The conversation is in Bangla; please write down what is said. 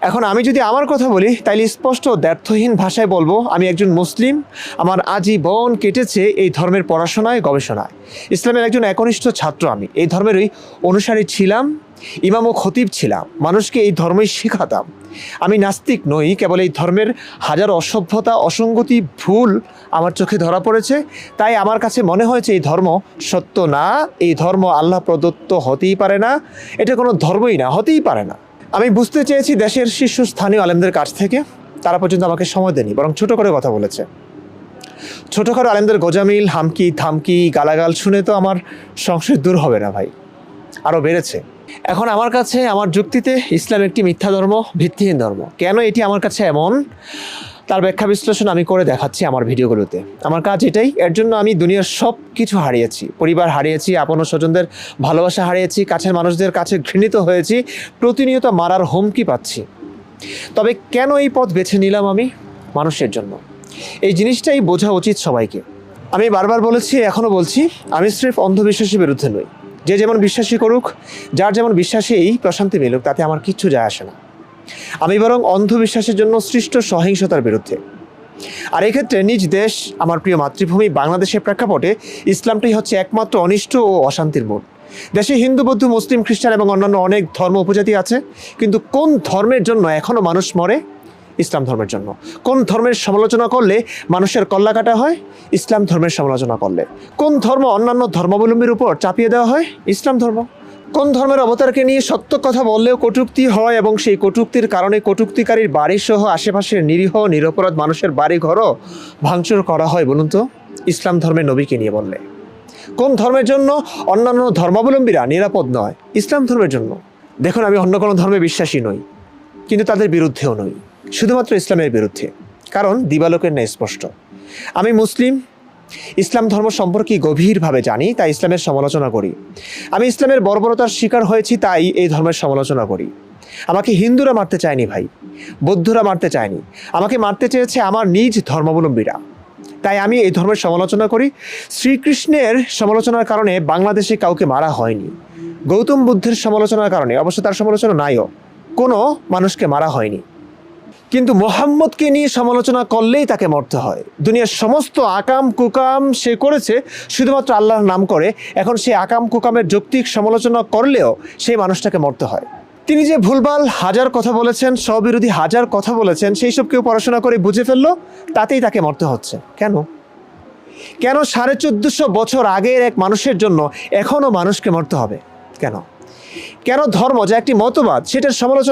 এখন আমি যদি আমার কথা বলি তাইলে স্পষ্ট দ্ব্যর্থহীন ভাষায় বলবো, আমি একজন মুসলিম। আমার আজীবন কেটেছে এই ধর্মের পড়াশোনায়, গবেষণায়। ইসলামের একজন একনিষ্ঠ ছাত্র আমি। এই ধর্মেরই অনুসারী ছিলাম, ইমাম ও খতিব ছিলাম, মানুষকে এই ধর্মই শেখাতাম। আমি নাস্তিক নই, কেবল এই ধর্মের হাজার অসভ্যতা, অসঙ্গতি, ভুল আমার চোখে ধরা পড়েছে। তাই আমার কাছে মনে হয়েছে এই ধর্ম সত্য না, এই ধর্ম আল্লাহ প্রদত্ত হতেই পারে না, এটা কোনো ধর্মই না, হতেই পারে না। আমি বুঝতে চেয়েছি দেশের শীর্ষস্থানীয় আলেমদের কাছ থেকে, তারা পর্যন্ত আমাকে সময় দেয়নি, বরং ছোট করে কথা বলেছে। ছোটোখাটো আলেমদের গোজামিল, হামকি থামকি, গালাগাল শুনে তো আমার সংশয় দূর হবে না ভাই, আরও বেড়েছে। এখন আমার কাছে, আমার যুক্তিতে ইসলাম একটি মিথ্যা ধর্ম, ভিত্তিহীন ধর্ম। কেন এটি আমার কাছে এমন, তার ব্যাখ্যা বিশ্লেষণ আমি করে দেখাচ্ছি আমার ভিডিওগুলোতে। আমার কাজ এটাই। এর জন্য আমি দুনিয়ার সব কিছু হারিয়েছি, পরিবার হারিয়েছি, আপন স্বজনদের ভালোবাসা হারিয়েছি, কাছের মানুষদের কাছে ঘৃণিত হয়েছি, প্রতিনিয়ত মারার হুমকি পাচ্ছি। তবে কেন এই পথ বেছে নিলাম আমি? মানুষের জন্য। এই জিনিসটাই বোঝা উচিত সবাইকে। আমি বারবার বলেছি, এখনও বলছি, আমি স্রেফ অন্ধবিশ্বাসের বিরুদ্ধে নই। যে যেমন বিশ্বাসী করুক, যার যেমন বিশ্বাসেই প্রশান্তি মিলুক, তাতে আমার কিচ্ছু যায় আসে না। আমি বরং অন্ধবিশ্বাসের জন্য সৃষ্ট সহিংসতার বিরুদ্ধে। আর এক্ষেত্রে নিজ দেশ, আমার প্রিয় মাতৃভূমি বাংলাদেশের প্রেক্ষাপটে ইসলামটাই হচ্ছে একমাত্র অনিষ্ট ও অশান্তির মূল। দেশে হিন্দু, বৌদ্ধ, মুসলিম, খ্রিস্টান এবং অন্যান্য অনেক ধর্ম উপজাতি আছে, কিন্তু কোন ধর্মের জন্য এখনও মানুষ মরে? ইসলাম ধর্মের জন্য। কোন ধর্মের সমালোচনা করলে মানুষের কল্লা কাটা হয়? ইসলাম ধর্মের সমালোচনা করলে। কোন ধর্ম অন্যান্য ধর্মাবলম্বীর উপর চাপিয়ে দেওয়া হয়? ইসলাম ধর্ম। কোন ধর্মের অবতারকে নিয়ে সত্য কথা বললেও কটূক্তি হয় এবং সেই কটূক্তির কারণে কটূক্তিকারীর বাড়িসহ আশেপাশের নিরীহ নিরপরাধ মানুষের বাড়ি ঘরও ভাঙচুর করা হয় বলুন তো? ইসলাম ধর্মের নবীকে নিয়ে বললে। কোন ধর্মের জন্য অন্যান্য ধর্মাবলম্বীরা নিরাপদ নয়? ইসলাম ধর্মের জন্য। দেখুন, আমি অন্য কোনো ধর্মে বিশ্বাসী নই, কিন্তু তাদের বিরুদ্ধেও নই, শুধুমাত্র ইসলামের বিরুদ্ধে। কারণ দিবালোকের ন্যায় স্পষ্ট। আমি মুসলিম, ইসলাম ধর্ম সম্পর্কে গভীরভাবে জানি, তাই ইসলামের সমালোচনা করি। আমি ইসলামের বর্বরতার শিকার হয়েছি, তাই এই ধর্মের সমালোচনা করি। আমাকে হিন্দুরা মারতে চায়নি ভাই, বৌদ্ধরা মারতে চায়নি, আমাকে মারতে চেয়েছে আমার নিজ ধর্মাবলম্বীরা। তাই আমি এই ধর্মের সমালোচনা করি। শ্রীকৃষ্ণের সমালোচনার কারণে বাংলাদেশে কাউকে মারা হয়নি। গৌতম বুদ্ধের সমালোচনার কারণে, অবশ্য তার সমালোচনা নাইও, কোনো মানুষকে মারা হয়নি। কিন্তু মোহাম্মদকে নিয়ে সমালোচনা করলেই তাকে মরতে হয়। দুনিয়ার সমস্ত আকাম কুকাম সে করেছে শুধুমাত্র আল্লাহর নাম করে। এখন সে আকাম কুকামের যৌক্তিক সমালোচনা করলেও সেই মানুষটাকে মরতে হয়। তিনি যে ভুলভাল হাজার কথা বলেছেন, স্ববিরোধী হাজার কথা বলেছেন, সেই সব কেউ পড়াশোনা করে বুঝে ফেললো, তাতেই তাকে মরতে হচ্ছে। কেন? কেন 1450 বছর আগের এক মানুষের জন্য এখনও মানুষকে মরতে হবে? কেন? কেন ধর্ম, যা একটি মতবাদ, সেটার সমালোচনা